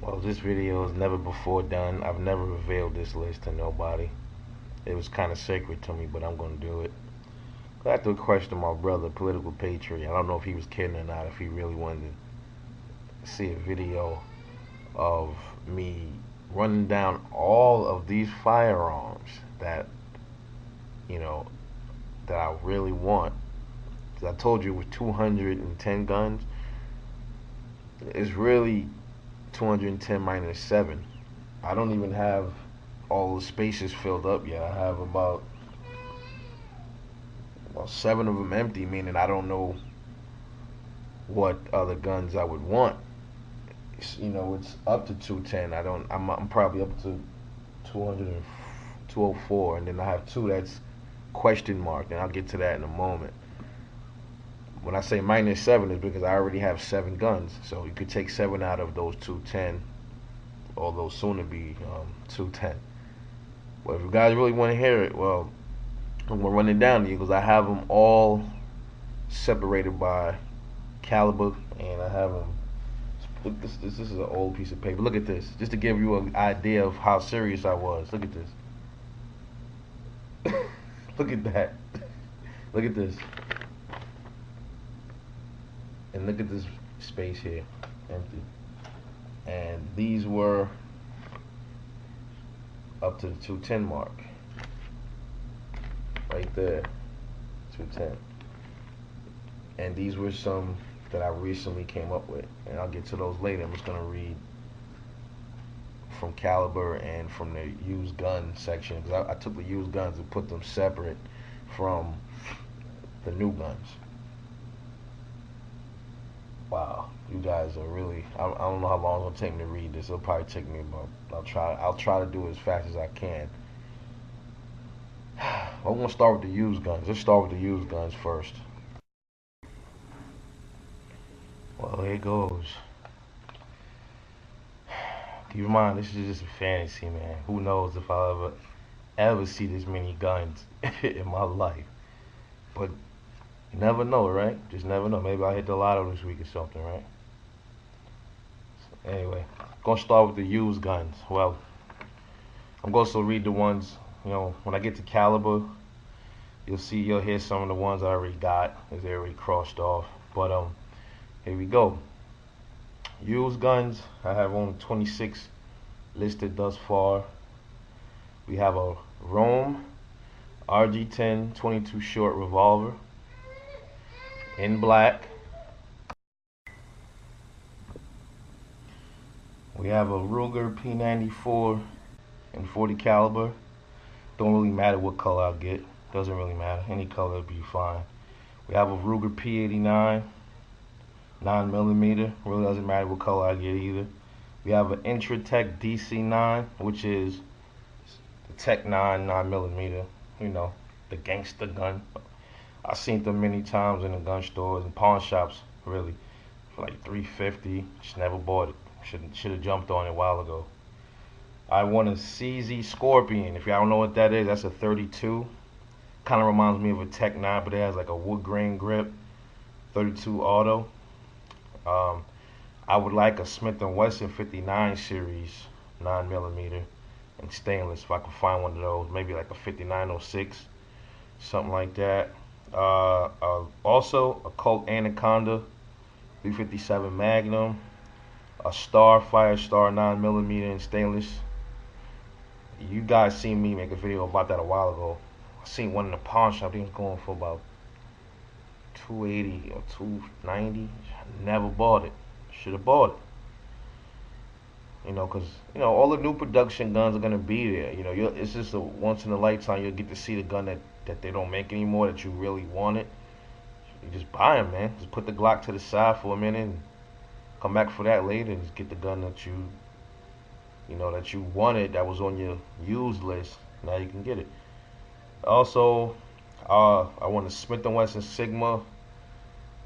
Well, this video is never before done. I've never revealed this list to nobody. It was kind of sacred to me, but I'm going to do it. I have to question my brother, Political Patriot. I don't know if he was kidding or not, if he really wanted to see a video of me running down all of these firearms that, you know, that I really want. Because I told you with 210 guns, it's really 210 minus 7. I don't even have all the spaces filled up yet. I have about 7 of them empty, meaning I don't know what other guns I would want. It's up to 210. I'm probably up to 200 and 204, and then I have two that's question mark, and I'll get to that in a moment. When I say minus 7 is because I already have 7 guns, so you could take 7 out of those 210, or those soon to be 210. But if you guys really want to hear it, well, I'm gonna run it down to you because I have them all separated by caliber, and I have them. Look, this is an old piece of paper. Look at this, just to give you an idea of how serious I was. Look at this. Look at that. Look at this, and look at this space here, empty. And these were up to the 210 mark, right there, 210. And these were some that I recently came up with, and I'll get to those later. I'm just gonna read from caliber and from the used gun section because I took the used guns and put them separate from the new guns. Wow, you guys are really. I don't know how long it's gonna take me to read this. It'll probably take me about. I'll try to do it as fast as I can. I'm gonna start with the used guns. Let's start with the used guns first. Well, here goes. Keep in mind, this is just a fantasy, man. Who knows if I'll ever see this many guns in my life. But you never know, right? Just never know. Maybe I'll hit the lotto this week or something, right? So anyway, gonna start with the used guns. Well, I'm going to read the ones, when I get to caliber, you'll hear some of the ones I already got, as they already crossed off. But here we go. Used guns, I have only 26 listed thus far. We have a Rome RG10 22 short revolver in black. We have a Ruger P94 in 40 caliber. Don't really matter what color I get. Doesn't really matter. Any color would be fine. We have a Ruger P89 9mm. Really doesn't matter what color I get either. We have an Intratec DC9, which is the Tech 9 9mm. The gangster gun. I've seen them many times in the gun stores and pawn shops, really, for like 350. Just never bought it. Should have jumped on it a while ago. I want a CZ Scorpion. If y'all don't know what that is, that's a 32. Kind of reminds me of a Tech 9, but it has like a wood grain grip. 32 auto. I would like a Smith & Wesson 59 series 9mm and stainless if I could find one of those. Maybe like a 5906, something like that. Also, a Colt Anaconda 357 Magnum, a Starfire Star 9mm in stainless. You guys seen me make a video about that a while ago. I seen one in the pawn shop. He was going for about 280 or 290. Never bought it. Should have bought it. Because all the new production guns are gonna be there. It's just a once in a lifetime. You'll get to see the gun that they don't make anymore that you really wanted. You just buy them, man. Just put the Glock to the side for a minute and come back for that later. And just get the gun that you wanted that was on your used list. Now you can get it. Also, I want a Smith & Wesson Sigma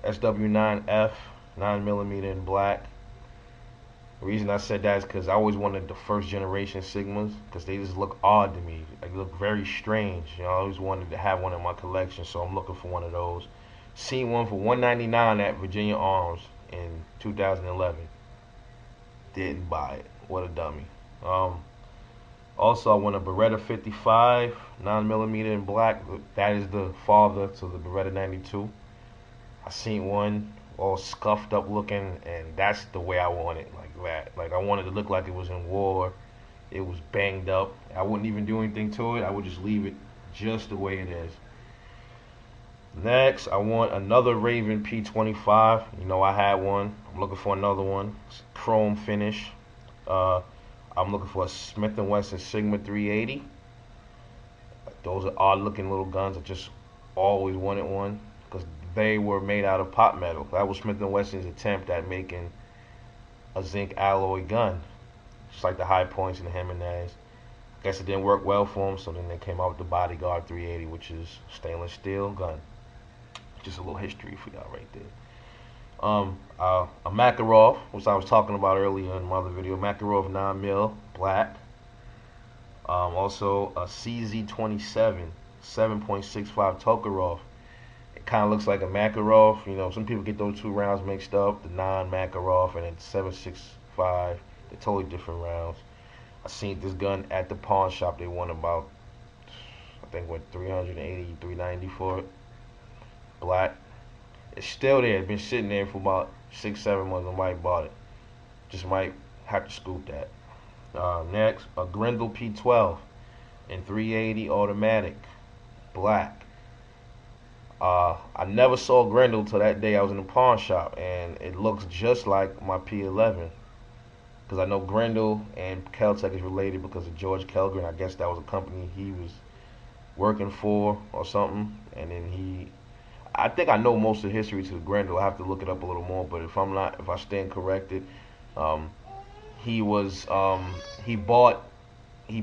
SW9F 9mm in black. The reason I said that is because I always wanted the first generation Sigmas because they just look odd to me. They look very strange. I always wanted to have one in my collection, so I'm looking for one of those. Seen one for $199 at Virginia Arms in 2011. Didn't buy it. What a dummy. Um, Also, I want a Beretta 55, 9mm in black. That is the father to the Beretta 92. I seen one all scuffed up looking, and that's the way I want it, like that. Like I wanted to look like it was in war. It was banged up. I wouldn't even do anything to it. I would just leave it just the way it is. Next, I want another Raven P25. You know, I had one. I'm looking for another one. It's chrome finish. Uh, I'm looking for a Smith & Wesson Sigma 380. Those are odd looking little guns. I just always wanted one because they were made out of pot metal. That was Smith & Wesson's attempt at making a zinc alloy gun. Just like the High Points and the Jimenez. Guess it didn't work well for them, so then they came out with the Bodyguard 380, which is stainless steel gun. Just a little history for y'all right there. A Makarov, which I was talking about earlier in my other video. Makarov 9mm, black. Also a CZ27, 7.65 Tokarov. It kind of looks like a Makarov. You know, some people get those two rounds mixed up, the non-Makarov and then 7.65. They're totally different rounds. I seen this gun at the pawn shop. They won about, I think, what, 380, 390 for it. Black. It's still there. It's been sitting there for about 6, 7 months. Nobody bought it. Just might have to scoop that. Next, a Grendel P12 in 380 automatic, black. I never saw Grendel till that day I was in the pawn shop, and it looks just like my P11. Because I know Grendel and Keltec is related because of George Kelgren. I guess that was a company he was working for or something, and then I think I know most of the history to Grendel. I have to look it up a little more, but if I stand corrected, he was he bought he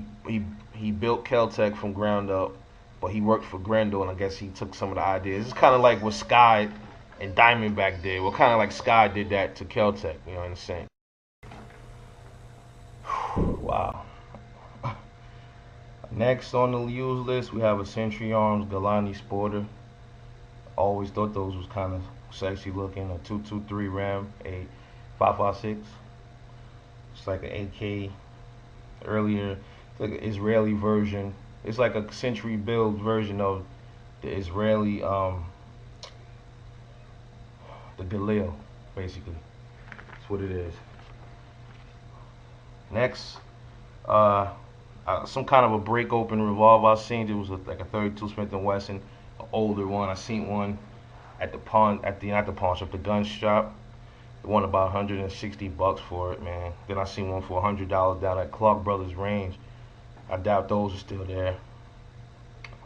built Keltec from ground up, but he worked for Grendel, and I guess he took some of the ideas. It's kind of like what Sky and Diamondback did. Well, kind of like Sky did that to Keltec, you know, in a sense. Wow. Next on the use list, we have a Century Arms Galani Sporter. Always thought those was kind of sexy looking. A 223 Ram, a 5.56. It's like an AK earlier. It's like an Israeli version. It's like a Century build version of the Israeli, the Galil, basically. That's what it is. Next, some kind of a break open revolver I seen. It was like a 32 Smith & Wesson, an older one. I seen one at the gun shop. They won about $160 for it, man. Then I seen one for $100 down at Clark Brothers Range. I doubt those are still there.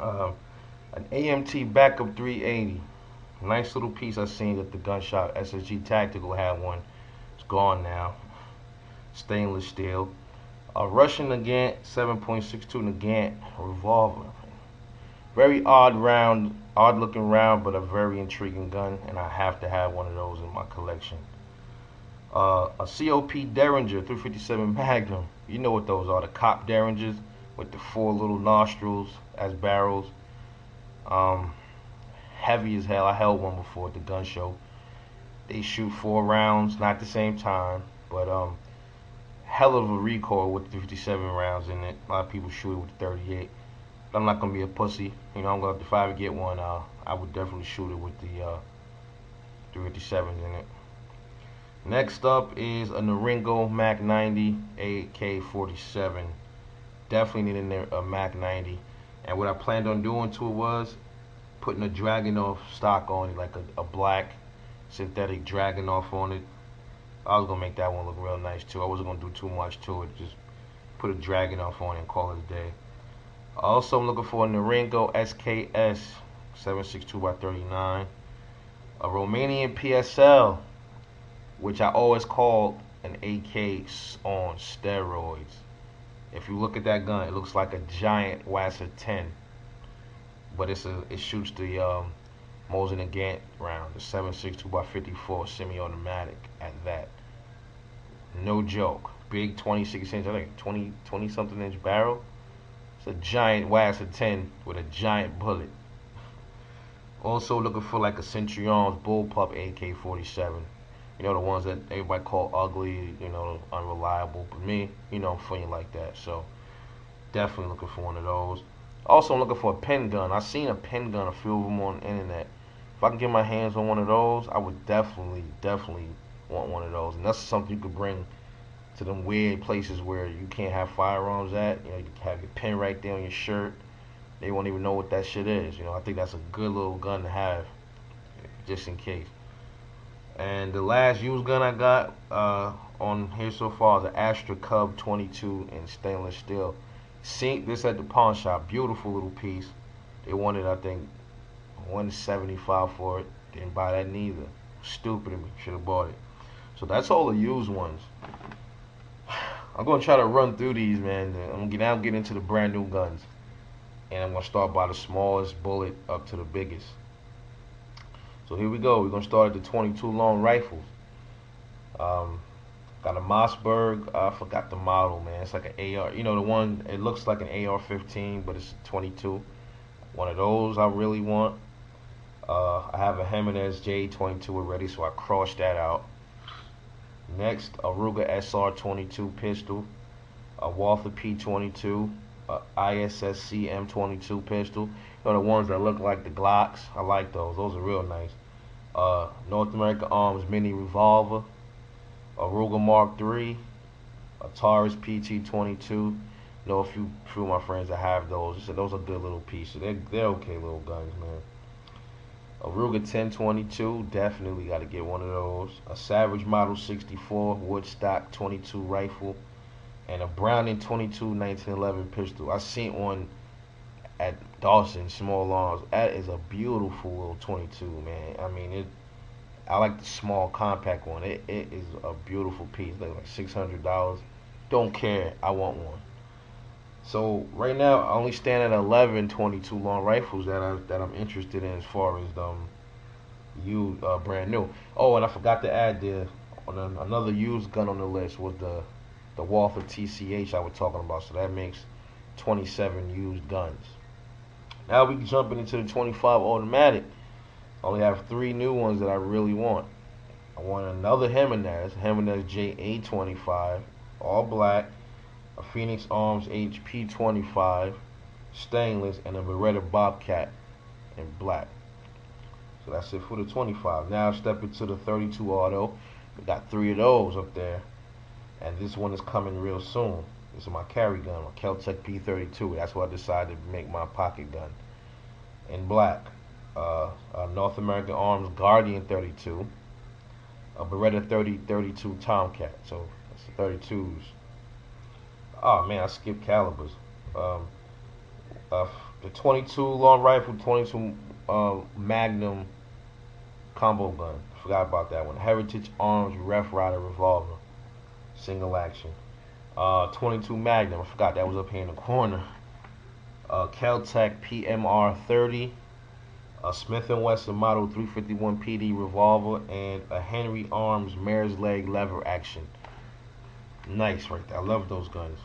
An AMT Backup 380. Nice little piece I seen at the gun shop. SSG Tactical had one. It's gone now. Stainless steel. A Russian Nagant 7.62 Nagant revolver. Very odd looking round, but a very intriguing gun, and I have to have one of those in my collection. A COP Derringer 357 Magnum. You know what those are, the cop Derringers with the 4 little nostrils as barrels. Heavy as hell. I held one before at the gun show. They shoot 4 rounds, not at the same time, but hell of a recoil with the 57 rounds in it. A lot of people shoot it with the 38. But I'm not gonna be a pussy. You know, I'm gonna, if I ever get one, I would definitely shoot it with the 357s in it. Next up is a Naringo Mac 90 AK-47. Definitely needed a Mac 90. And what I planned on doing to it was putting a Dragunov stock on it, like a black synthetic Dragunov on it. I was gonna make that one look real nice too. I wasn't gonna do too much to it. Just put a Dragunov on it and call it a day. Also, I'm looking for a Naringo SKS 7.62x39. A Romanian PSL, which I always called an AK on steroids. If you look at that gun, it looks like a giant Wasser 10, but it shoots the Mosin and Gant round, the 7.62x54 semi-automatic at that. No joke. Big 26 inch, I think 20 something inch barrel. It's a giant Wasser 10 with a giant bullet. Also looking for like a Century Arms Bullpup AK-47. You know, the ones that everybody call ugly, you know, unreliable. But me, you know, I'm feeling like that. So definitely looking for one of those. Also, I'm looking for a pen gun. I seen a pen gun, a few of them on the internet. If I can get my hands on one of those, I would definitely want one of those. And that's something you could bring to them weird places where you can't have firearms at. You know, you can have your pen right there on your shirt. They won't even know what that shit is. You know, I think that's a good little gun to have, just in case. And the last used gun I got on here so far is an Astra Cub 22 in stainless steel. Seen this at the pawn shop. Beautiful little piece. They wanted, I think, 175 for it. Didn't buy that neither. Stupid of me. Should have bought it. So that's all the used ones. I'm gonna try to run through these, man. I'm now getting into the brand new guns, and I'm gonna start by the smallest bullet up to the biggest. So here we go. We're gonna start at the 22 long rifles. Um, got a Mossberg. I forgot the model, man. It's like an AR. You know the one. It looks like an AR-15, but it's a 22. One of those I really want. I have a Jimenez J22 already, so I crossed that out. Next, a Ruger SR22 pistol, a Walther P22, a ISSC M22 pistol. You know the ones that look like the Glocks. I like those. Those are real nice. North American Arms Mini Revolver, a Ruger Mark III, a Taurus PT22. You know a few of my friends that have those. So those are good little pieces. They're okay little guns, man. A Ruger 1022, definitely got to get one of those. A Savage Model 64 Woodstock 22 rifle, and a Browning 22 1911 pistol. I seen one at Dawson Small Arms. That is a beautiful little 22, man. I mean, I like the small compact one. It is a beautiful piece. Like $600. Don't care. I want one. So right now I only stand at 11 22 long rifles that I'm interested in as far as brand new. Oh, and I forgot to add another used gun on the list was the Walther TCH I was talking about. So that makes 27 used guns. Now we jumping into the 25 automatic. I only have 3 new ones that I really want. I want another Jimenez JA25, all black, a Phoenix Arms HP25, stainless, and a Beretta Bobcat in black. So that's it for the 25. Now step into the 32 auto. We got 3 of those up there, and this one is coming real soon. This is my carry gun, my Kel-Tec P32. That's what I decided to make my pocket gun in black. A North American Arms Guardian 32, a Beretta 32 Tomcat. So that's the 32s. Oh man, I skipped calibers. The 22 long rifle, 22 Magnum combo gun. Forgot about that one. Heritage Arms Rough Rider revolver, single action. 22 Magnum. I forgot that was up here in the corner. Kel-Tec PMR 30. A Smith & Wesson Model 351 PD revolver, and a Henry Arms Mare's Leg lever action. Nice right there. I love those guns.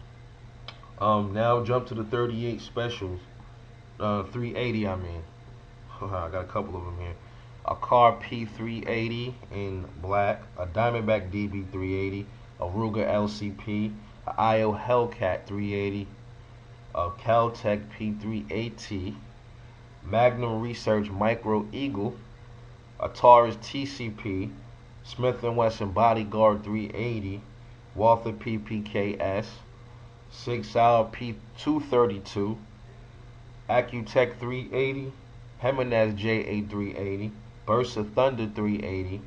Now jump to the 38 specials. 380, I mean. I got a couple of them here. A Car P380 in black, a Diamondback DB380, a Ruger LCP, a IO Hellcat 380, a Kel-Tec P3AT, Magnum Research Micro Eagle, a Taurus TCP, Smith & Wesson Bodyguard 380, Walther PPKS, Sig Sauer P232, Accutech 380, Jimenez JA380, Burst of Thunder 380,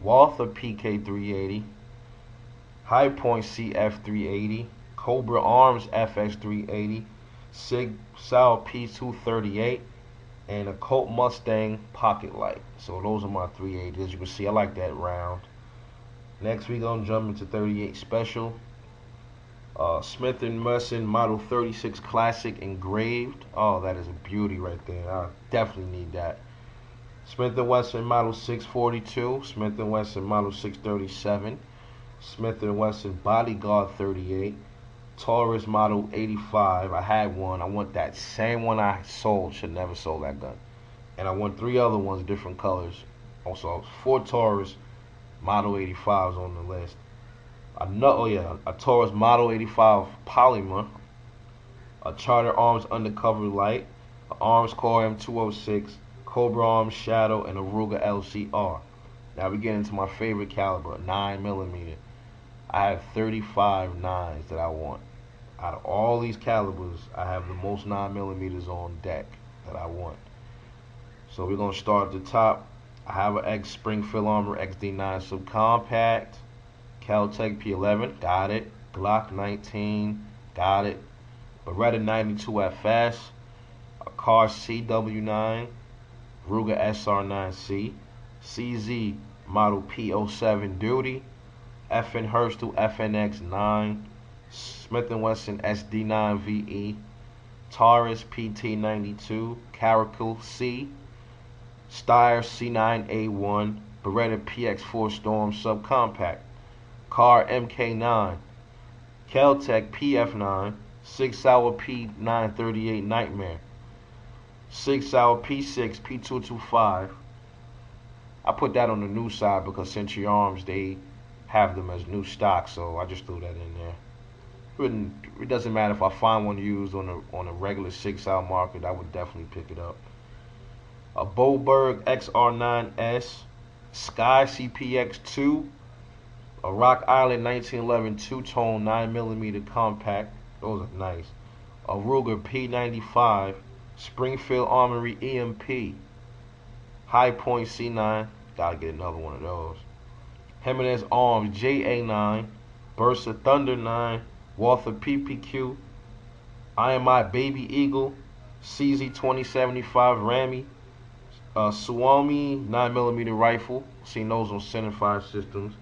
Walther PK 380, High Point CF 380, Cobra Arms FX 380, Sig Sauer P238, and a Colt Mustang Pocket Light. So those are my 380s. As you can see, I like that round. Next, we're going to jump into 38 Special. Smith & Wesson Model 36 Classic engraved. Oh, that is a beauty right there. I definitely need that. Smith & Wesson Model 642. Smith & Wesson Model 637. Smith & Wesson Bodyguard 38. Taurus Model 85. I had one. I want that same one I sold. Should never sold that gun. And I want 3 other ones, different colors. Also, 4 Taurus Model 85s on the list. Oh yeah, a Taurus Model 85 Polymer, a Charter Arms Undercover Light, a Arms Core M206, Cobra Arms Shadow, and a Ruger LCR. Now we get into my favorite caliber, 9mm. I have 35 nines that I want. Out of all these calibers, I have the most 9mm on deck that I want. So we're gonna start at the top. I have an X Springfield Armor XD9 subcompact, Caltech P11, got it. Glock 19, got it. Beretta 92 FS, a Car CW9, Ruger SR9C, CZ Model P07 Duty, FN Hurstel FNX9, Smith & Wesson SD9VE, Taurus PT92, Caracal C, Steyr C9A1, Beretta PX4 Storm Subcompact, Car MK9, Caltech PF9, Sig Sauer P938 Nightmare, Sig Sauer P6 P225. I put that on the new side because Century Arms, they have them as new stock, so I just threw that in there. It doesn't matter if I find one used on a regular Sig Sauer market, I would definitely pick it up. A Boberg XR9S, Sky CPX2, a Rock Island 1911 two-tone 9mm compact. Those are nice. A Ruger P95, Springfield Armory EMP, High Point C9. Gotta get another one of those. Jimenez Arms JA9, Bursa Thunder 9, Walther PPQ, IMI Baby Eagle, CZ 2075 Rami, Suomi 9mm rifle. Seen those on Centerfire systems.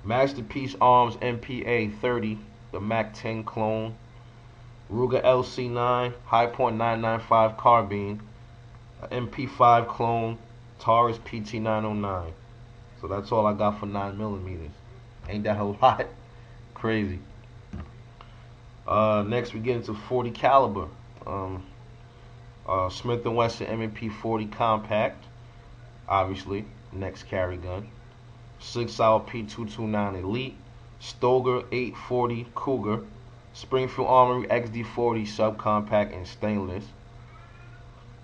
Masterpiece Arms MPA 30, the Mac 10 clone. Ruger LC9, High Point 995 carbine, MP5 clone, Taurus PT909. So that's all I got for 9mm. Ain't that a lot? Crazy. Next we get into 40 caliber. Smith & Wesson M&P 40 compact, obviously, next carry gun. Sig Sauer P229 Elite, Stoger 840 Cougar, Springfield Armory XD40 subcompact and stainless.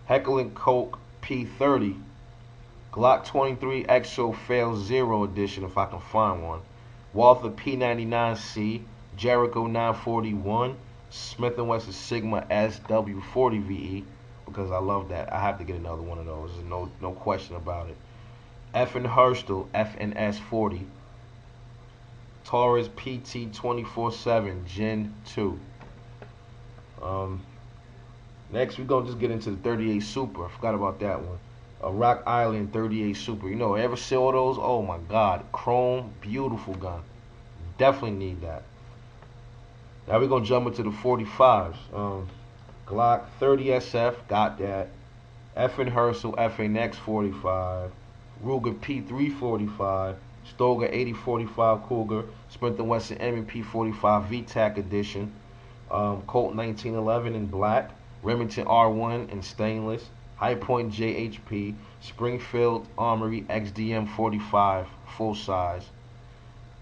Heckler & Koch P30, Glock 23 Exo Fail 0 edition if I can find one. Walther P99C, Jericho 941, Smith & Wesson Sigma SW40VE, because I love that. I have to get another one of those. There's no question about it. FN Hurstel FNS 40, Taurus PT 24/7 Gen 2. Next, we're gonna just get into the 38 Super. I forgot about that one. A Rock Island 38 Super. You know, ever see all those? Oh my God, chrome, beautiful gun. Definitely need that. Now we're gonna jump into the 45s. Glock 30 SF, got that. FN Hurstel FNX 45, Ruger P345, Stoger 8045 Cougar, Smith & Wesson M&P 45 VTAC edition, Colt 1911 in black, Remington R1 in stainless, High Point JHP, Springfield Armory XDM 45 full size,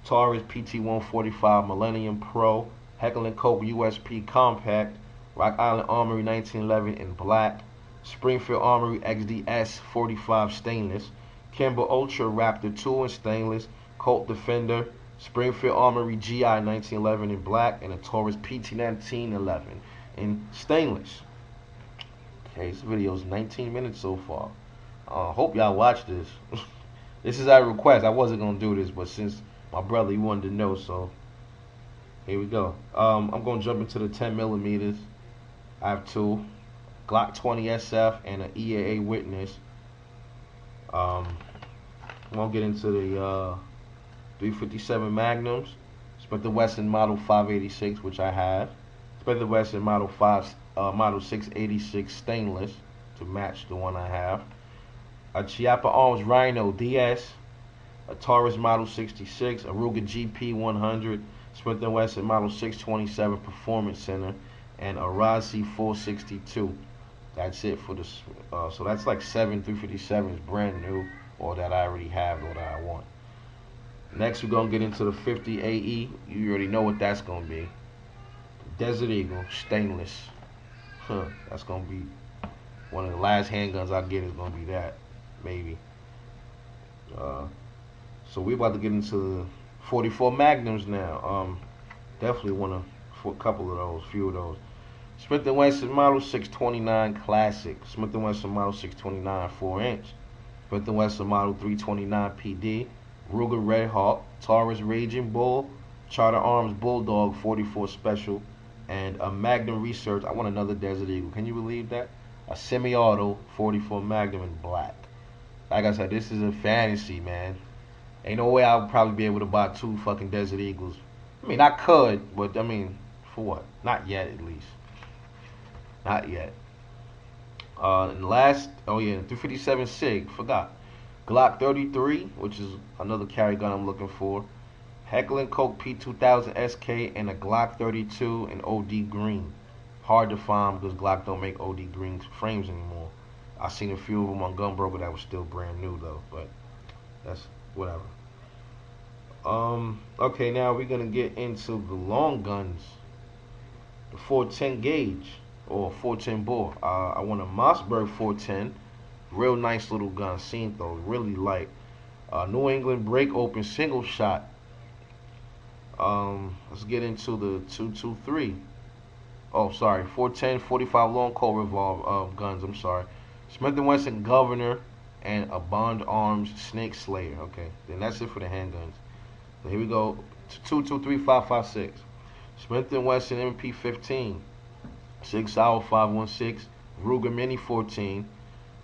Taurus PT 145 Millennium Pro, Heckler & Koch USP compact, Rock Island Armory 1911 in black, Springfield Armory XDS 45 stainless, Kimber Ultra Raptor 2 in stainless, Colt Defender, Springfield Armory GI 1911 in black, and a Taurus PT 1911 in stainless. Okay, this video is 19 minutes so far. Hope y'all watch this. This is our request. I wasn't gonna do this, but since my brother he wanted to know, so here we go. I'm gonna jump into the 10mm. I have two, Glock 20 SF and an EAA Witness. I'm gonna get into the 357 Magnums, Smith & Wesson Model 586, which I have, Smith & Wesson Model 686 stainless to match the one I have, a Chiappa Arms Rhino DS, a Taurus Model 66, a Ruger GP 100, Smith & Wesson Model 627 Performance Center, and a Rossi 462. That's it for this. So that's like 7 357s brand new, or that I already have, or that I want. Next, we're gonna get into the 50 AE. You already know what that's gonna be. Desert Eagle stainless. Huh. That's gonna be one of the last handguns I get. Is gonna be that, maybe. Uh, so we about to get into the 44 Magnums now. Definitely want to for a couple of those, few of those. Smith & Wesson Model 629 Classic. Smith & Wesson Model 629 4-inch. Smith & Wesson Model 329 PD. Ruger Red Hawk. Taurus Raging Bull. Charter Arms Bulldog 44 Special. And a Magnum Research. I want another Desert Eagle. Can you believe that? A semi-auto 44 Magnum in black. Like I said, this is a fantasy, man. Ain't no way I would probably be able to buy two fucking Desert Eagles. I mean, I could, but I mean, for what? Not yet, at least. Not yet. And last, oh yeah, 357 SIG, forgot. Glock 33, which is another carry gun I'm looking for. Heckler & Koch P2000 SK and a Glock 32 in OD green. Hard to find because Glock don't make OD green frames anymore. I seen a few of them on Gunbroker that was still brand new though, but that's whatever. Okay, now we're gonna get into the long guns. The 410 gauge or 410 bore. I want a Mossberg 410, real nice little gun. Seen though, really light. New England break open single shot. Let's get into the 223. Oh, sorry, 410, 45 long Colt revolve guns. I'm sorry. Smith & Wesson Governor and a Bond Arms Snake Slayer. Okay, then that's it for the handguns. So here we go. 223556. Smith & Wesson MP15. 6 Hour 516. Ruger Mini 14.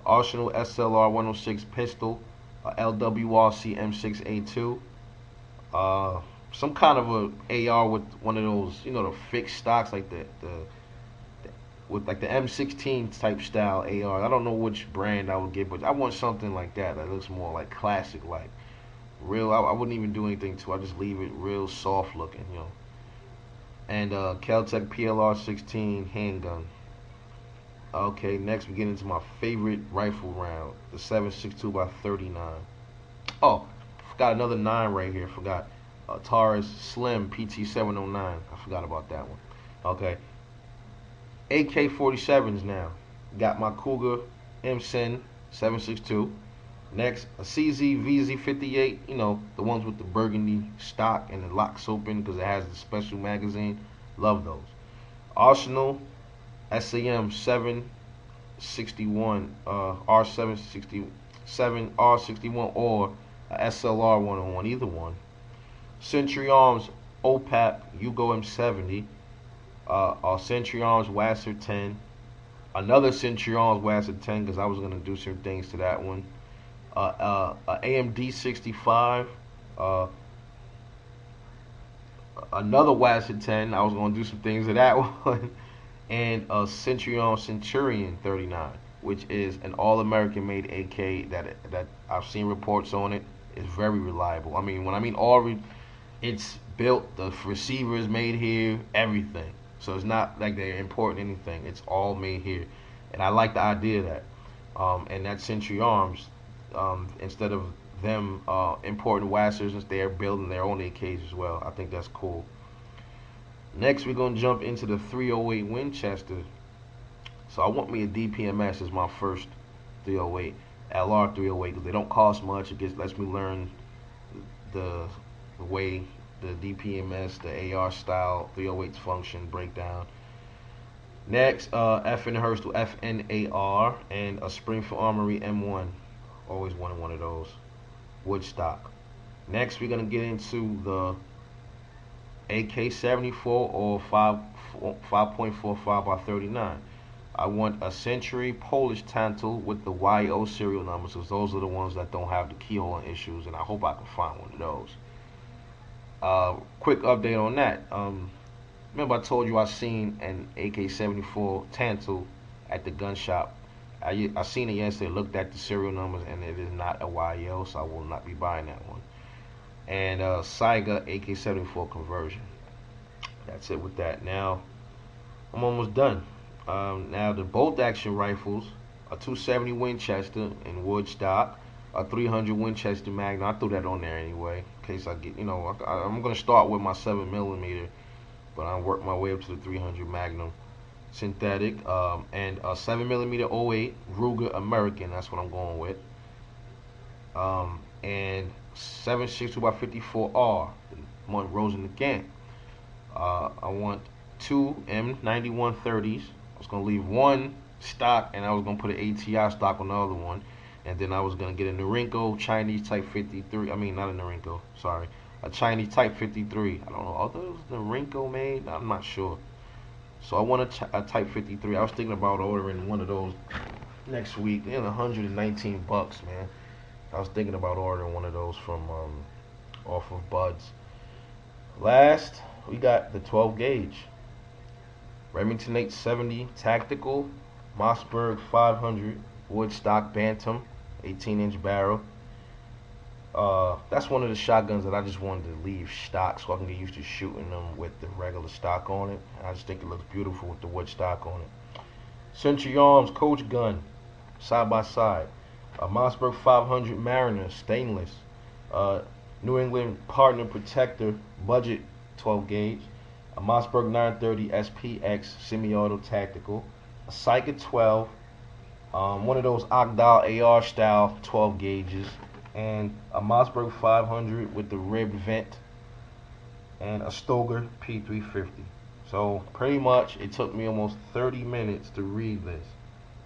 Arsenal SLR 106 pistol. LWRC M6A2. Some kind of a AR with one of those, you know, the fixed stocks like the with like the M16 type style AR. I don't know which brand I would get, but I want something like that that looks more like classic, like real. I wouldn't even do anything to. I just leave it real soft looking, you know. And Kel-Tec PLR 16 handgun. Okay, next we get into my favorite rifle round, the 7.62 by 39. Oh, forgot another 9 right here. Forgot Taurus Slim PT 709. I forgot about that one. Okay, AK-47s now. Got my Cougar MSIN 7.62. Next, a CZ VZ58, you know, the ones with the burgundy stock and the locks open because it has the special magazine. Love those. Arsenal SAM 761, R767, R61, or SLR 101, either one. Century Arms OPAP Yugo M70, Century Arms Wasser 10, another Century Arms Wasser 10 because I was going to do some things to that one. AMD 65, another Wasser 10. I was going to do some things to that one, and a Centurion 39, which is an all-American made AK that I've seen reports on it. It's very reliable. I mean, when I mean it's built. The receiver is made here. Everything. So it's not like they're importing anything. It's all made here, and I like the idea of that. And that Century Arms. Instead of them importing Wassers, they're building their own AKs as well. I think that's cool. Next, we're going to jump into the 308 Winchester. So I want me a DPMS as my first 308, LR 308, because they don't cost much. It just lets me learn the way the DPMS, the AR style 308s function, breakdown. Next, FN Hurstel FNAR and a Springfield Armory M1. Always wanted one of those. Woodstock. Next, we're going to get into the AK-74 or 5.45 by 39. I want a Century Polish Tantal with the YO serial numbers, because those are the ones that don't have the keyhole issues, and I hope I can find one of those. Quick update on that. Remember I told you I seen an AK-74 Tantal at the gun shop. I seen it yesterday, looked at the serial numbers, and it is not a YL, so I will not be buying that one. And Saiga AK-74 conversion. That's it with that. Now, I'm almost done. Now, the bolt action rifles, a 270 Winchester in wood stock, a 300 Winchester Magnum. I threw that on there anyway, in case I get, I'm gonna start with my 7 millimeter, but I work my way up to the 300 Magnum synthetic, and a 7 millimeter '08 Ruger American. That's what I'm going with. And 7.62 by 54R, Monroe's in the gang. I want two M9130s. I was gonna leave one stock, and I was gonna put an ATI stock on the other one, and then I was gonna get a Norinco Chinese Type 53. I mean, not a Norinco, sorry, a Chinese Type 53. I don't know, are those Norinco made? I'm not sure. So I want a Type 53. I was thinking about ordering one of those next week. They're 119 bucks, man. I was thinking about ordering one of those from off of Buds. Last, we got the 12 gauge Remington 870 Tactical Mossberg 500 Woodstock Bantam 18-inch barrel. That's one of the shotguns that I just wanted to leave stock so I can get used to shooting them with the regular stock on it. I just think it looks beautiful with the wood stock on it. Century Arms Coach gun, side by side. A Mossberg 500 Mariner stainless. New England Partner Protector budget 12 gauge. A Mossberg 930 SPX semi-auto tactical. A Psychic 12. One of those Ogdal AR style 12 gauges. And a Mossberg 500 with the ribbed vent. And a Stoeger P350. So pretty much it took me almost 30 minutes to read this.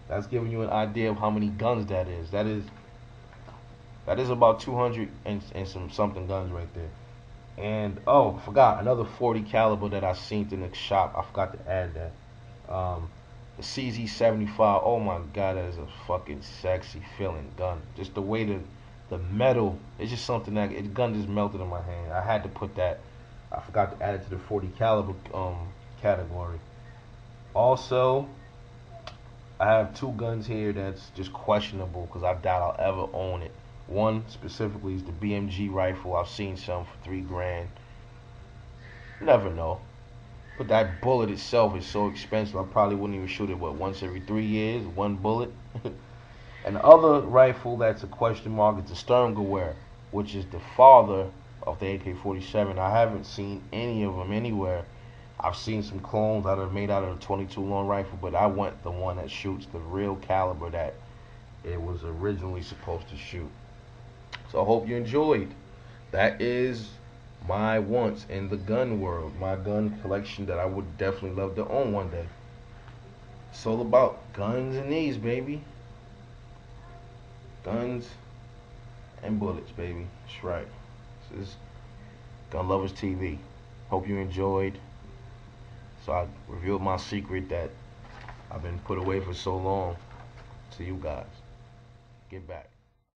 That's giving you an idea of how many guns that is. That is about 200 and something guns right there. And oh, forgot another 40 caliber that I seen in the shop. I forgot to add that. The CZ75. Oh my god, that is a fucking sexy feeling gun. Just the way the metal. It's just something that the gun just melted in my hand. I had to put that. I forgot to add it to the 40 caliber category. Also, I have two guns here that's just questionable because I doubt I'll ever own it. One specifically is the BMG rifle. I've seen some for $3 grand. Never know. But that bullet itself is so expensive. I probably wouldn't even shoot it, once every 3 years, one bullet. And the other rifle that's a question mark is the Sturmgewehr, which is the father of the AK-47. I haven't seen any of them anywhere. I've seen some clones that are made out of a 22 long rifle, but I want the one that shoots the real caliber that it was originally supposed to shoot. So I hope you enjoyed. That is my wants in the gun world, my gun collection that I would definitely love to own one day. It's all about guns and knees, baby. Guns and bullets, baby. That's right. This is Gun Lovers TV. Hope you enjoyed. So I revealed my secret that I've been put away for so long to you guys. Get back.